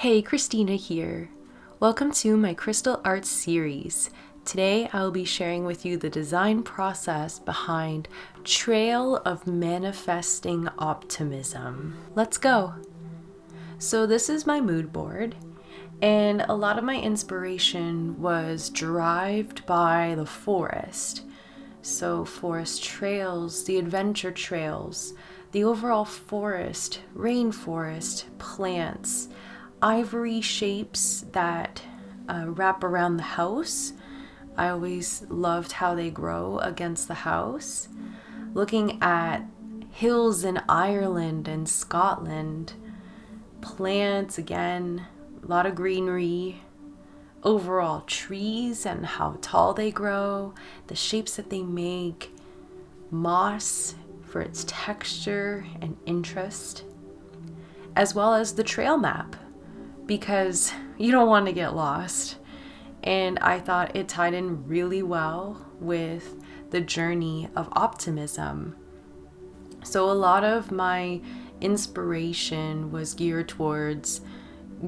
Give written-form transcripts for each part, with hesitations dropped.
Hey, Christina here. Welcome to my Crystal Art series. Today I will be sharing with you the design process behind Trail of Manifesting Optimism. Let's go. So this is my mood board, and a lot of my inspiration was derived by the forest. So forest trails, the adventure trails, the overall forest, rainforest, plants, ivory shapes that wrap around the house. I always loved how they grow against the house. Looking at hills in Ireland and Scotland, plants again, a lot of greenery, overall trees and how tall they grow, the shapes that they make, moss for its texture and interest, as well as the trail map, because you don't want to get lost. And I thought it tied in really well with the journey of optimism. So a lot of my inspiration was geared towards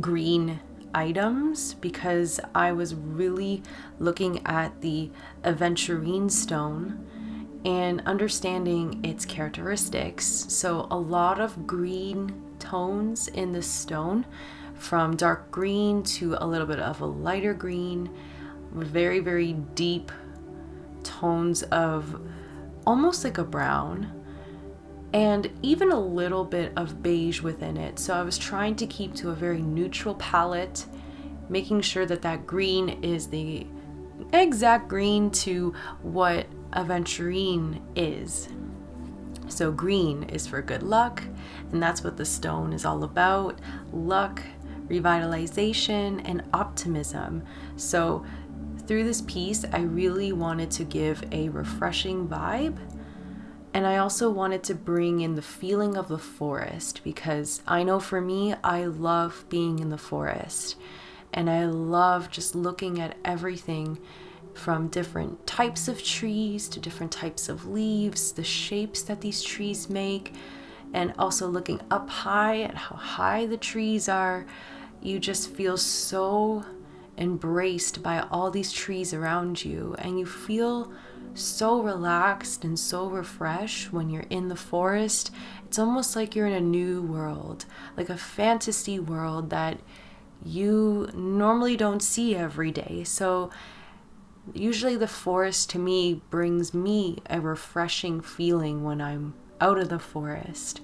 green items because I was really looking at the Aventurine stone and understanding its characteristics. So a lot of green tones in the stone, from dark green to a little bit of a lighter green, very, very deep tones of almost like a brown, and even a little bit of beige within it. So I was trying to keep to a very neutral palette, making sure that that green is the exact green to what Aventurine is. So green is for good luck, and that's what the stone is all about: luck, revitalization, and optimism. So through this piece, I really wanted to give a refreshing vibe. And I also wanted to bring in the feeling of the forest, because I know for me, I love being in the forest. And I love just looking at everything from different types of trees to different types of leaves, the shapes that these trees make, and also looking up high at how high the trees are. You just feel so embraced by all these trees around you, and you feel so relaxed and so refreshed when you're in the forest. It's almost like you're in a new world, like a fantasy world that you normally don't see every day. So usually the forest to me brings me a refreshing feeling when I'm out of the forest.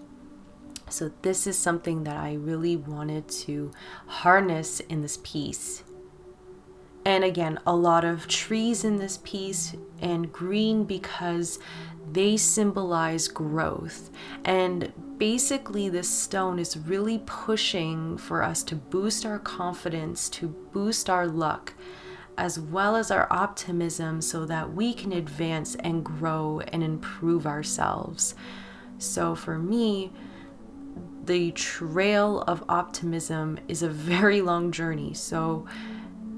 So this is something that I really wanted to harness in this piece. And again, a lot of trees in this piece, and green because they symbolize growth. And basically this stone is really pushing for us to boost our confidence, to boost our luck, as well as our optimism, so that we can advance and grow and improve ourselves. So for me, the trail of optimism is a very long journey. So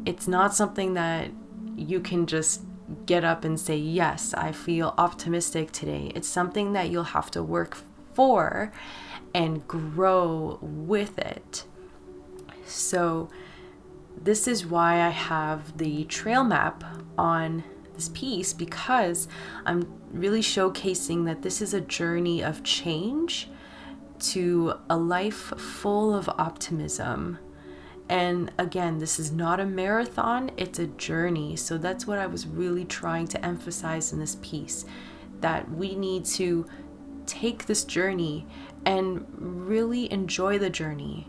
it's not something that you can just get up and say, yes, I feel optimistic today. It's something that you'll have to work for and grow with it. So this is why I have the trail map on this piece, because I'm really showcasing that this is a journey of change to a life full of optimism. And again, this is not a marathon, it's a journey. So that's what I was really trying to emphasize in this piece, that we need to take this journey and really enjoy the journey.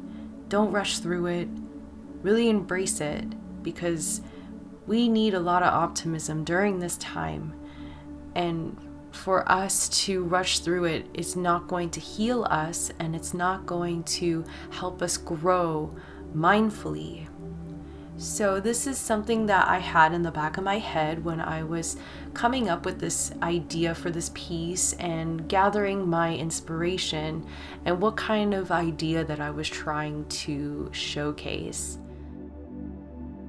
Don't rush through it, really embrace it, because we need a lot of optimism during this time. And for us to rush through it, it's not going to heal us, and it's not going to help us grow mindfully. So this is something that I had in the back of my head when I was coming up with this idea for this piece and gathering my inspiration and what kind of idea that I was trying to showcase.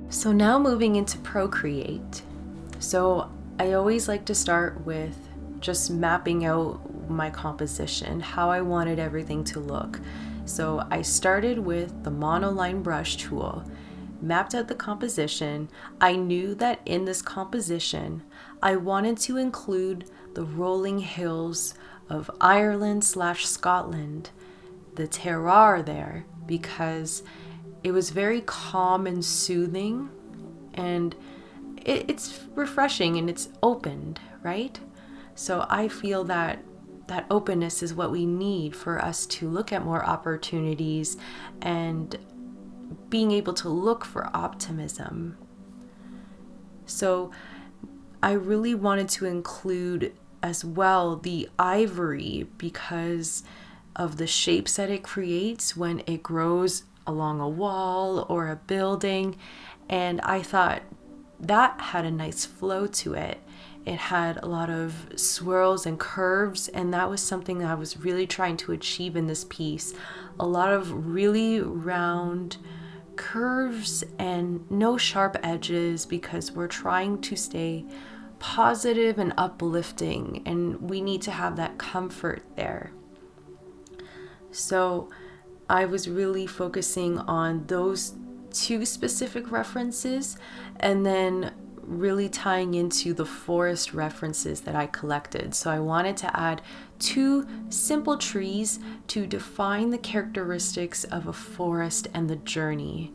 So now moving into Procreate. So I always like to start with just mapping out my composition, how I wanted everything to look. So I started with the monoline brush tool, mapped out the composition. I knew that in this composition, I wanted to include the rolling hills of Ireland/Scotland, the terroir there, because it was very calm and soothing, and it's refreshing and it's opened, right? So I feel that that openness is what we need for us to look at more opportunities and being able to look for optimism. So I really wanted to include as well the ivory because of the shapes that it creates when it grows along a wall or a building. And I thought that had a nice flow to it. It had a lot of swirls and curves, and that was something that I was really trying to achieve in this piece. A lot of really round curves and no sharp edges, because we're trying to stay positive and uplifting, and we need to have that comfort there. So I was really focusing on those two specific references, and then really tying into the forest references that I collected. So I wanted to add 2 simple trees to define the characteristics of a forest and the journey.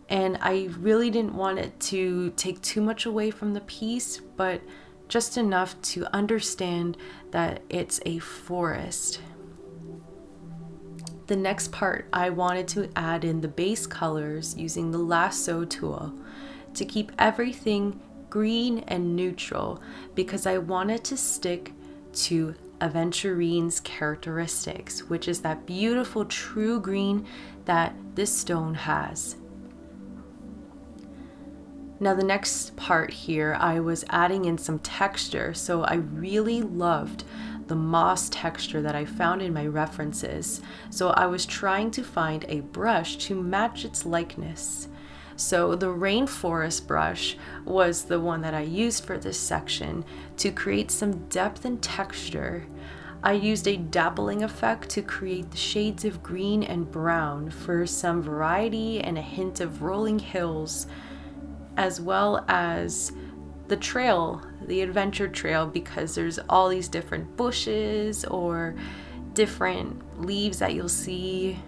And I really didn't want it to take too much away from the piece, but just enough to understand that it's a forest. The next part, I wanted to add in the base colors using the lasso tool to keep everything green and neutral, because I wanted to stick to Aventurine's characteristics, which is that beautiful true green that this stone has. Now the next part here, I was adding in some texture, so I really loved the moss texture that I found in my references. So I was trying to find a brush to match its likeness. So the rainforest brush was the one that I used for this section to create some depth and texture. I used a dappling effect to create the shades of green and brown for some variety and a hint of rolling hills, as well as the trail, the adventure trail, because there's all these different bushes or different leaves that you'll see,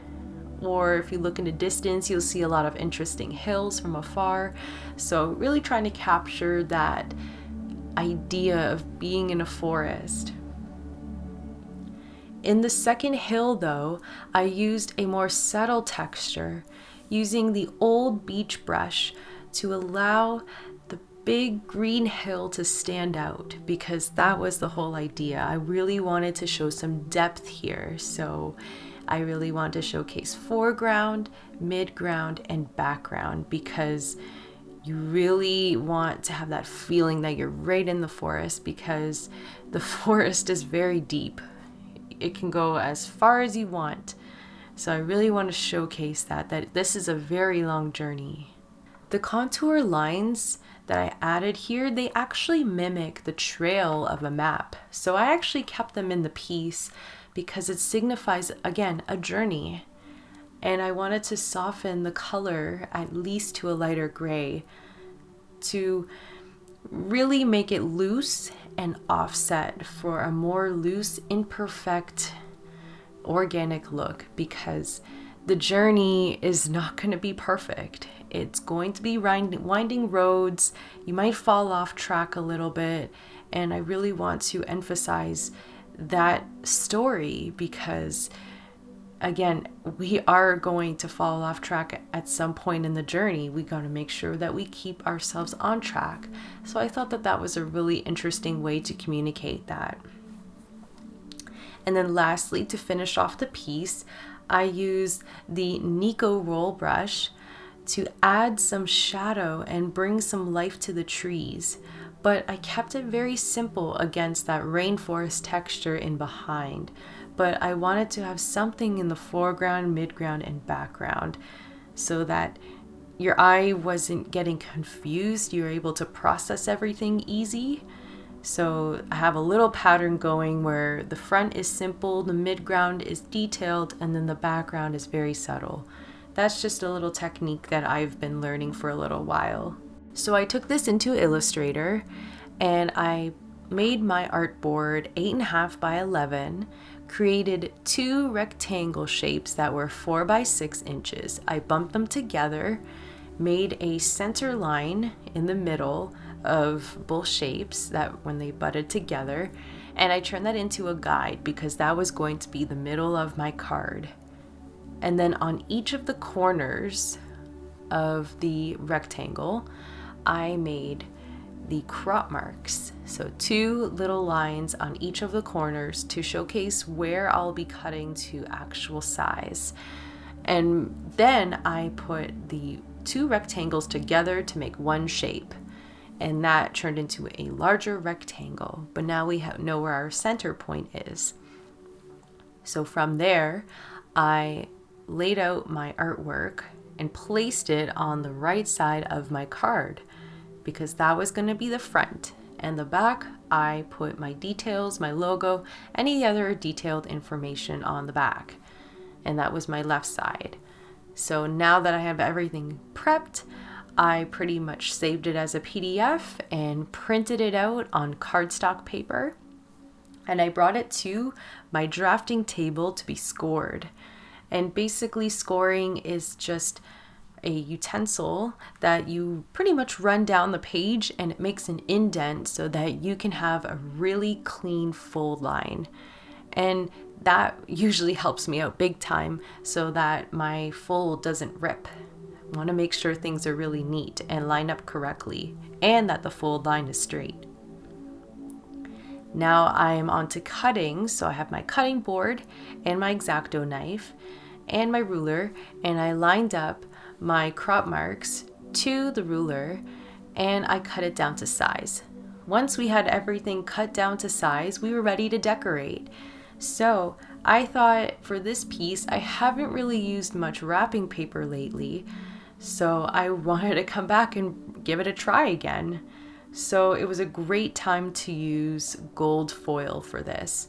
or if you look in the distance, you'll see a lot of interesting hills from afar. So really trying to capture that idea of being in a forest. In the second hill though, I used a more subtle texture using the old beach brush to allow the big green hill to stand out, because that was the whole idea. I really wanted to show some depth here. So I really want to showcase foreground, midground, and background, because you really want to have that feeling that you're right in the forest, because the forest is very deep. It can go as far as you want. So I really want to showcase that this is a very long journey. The contour lines that I added here, they actually mimic the trail of a map. So I actually kept them in the piece because it signifies, again, a journey. And I wanted to soften the color at least to a lighter gray to really make it loose and offset for a more loose, imperfect, organic look, because the journey is not going to be perfect. It's going to be winding roads. You might fall off track a little bit, and I really want to emphasize that story, because again, we are going to fall off track at some point in the journey. We got to make sure that we keep ourselves on track. So I thought that was a really interesting way to communicate that. And then lastly, to finish off the piece, I used the Nico roll brush to add some shadow and bring some life to the trees. But I kept it very simple against that rainforest texture in behind. But I wanted to have something in the foreground, midground, and background so that your eye wasn't getting confused. You're able to process everything easy. So I have a little pattern going where the front is simple, the midground is detailed, and then the background is very subtle. That's just a little technique that I've been learning for a little while. So I took this into Illustrator and I made my artboard 8.5 by 11, created 2 rectangle shapes that were 4 by 6 inches. I bumped them together, made a center line in the middle of both shapes that when they butted together, and I turned that into a guide because that was going to be the middle of my card. And then on each of the corners of the rectangle, I made the crop marks. So 2 little lines on each of the corners to showcase where I'll be cutting to actual size. And then I put the 2 rectangles together to make one shape. And that turned into a larger rectangle. But now we know where our center point is. So from there, I laid out my artwork and placed it on the right side of my card, because that was going to be the front. And the back, I put my details, my logo, any other detailed information on the back. And that was my left side. So now that I have everything prepped, I pretty much saved it as a PDF and printed it out on cardstock paper. And I brought it to my drafting table to be scored. And basically scoring is just a utensil that you pretty much run down the page and it makes an indent so that you can have a really clean fold line. And that usually helps me out big time so that my fold doesn't rip. I want to make sure things are really neat and line up correctly and that the fold line is straight. Now I am on to cutting, so I have my cutting board and my X-Acto knife and my ruler, and I lined up my crop marks to the ruler and I cut it down to size. Once we had everything cut down to size, we were ready to decorate. So I thought for this piece, I haven't really used much wrapping paper lately, so I wanted to come back and give it a try again. So it was a great time to use gold foil for this.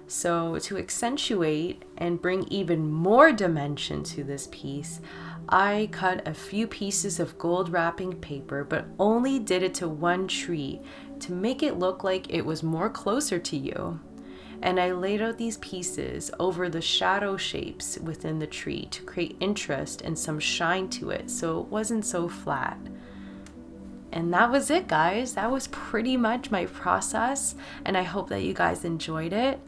So to accentuate and bring even more dimension to this piece, I cut a few pieces of gold wrapping paper, but only did it to one tree to make it look like it was more closer to you. And I laid out these pieces over the shadow shapes within the tree to create interest and some shine to it so it wasn't so flat. And that was it, guys. That was pretty much my process, and I hope that you guys enjoyed it,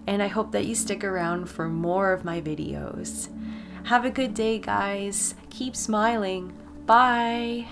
and I hope that you stick around for more of my videos. Have a good day, guys. Keep smiling. Bye.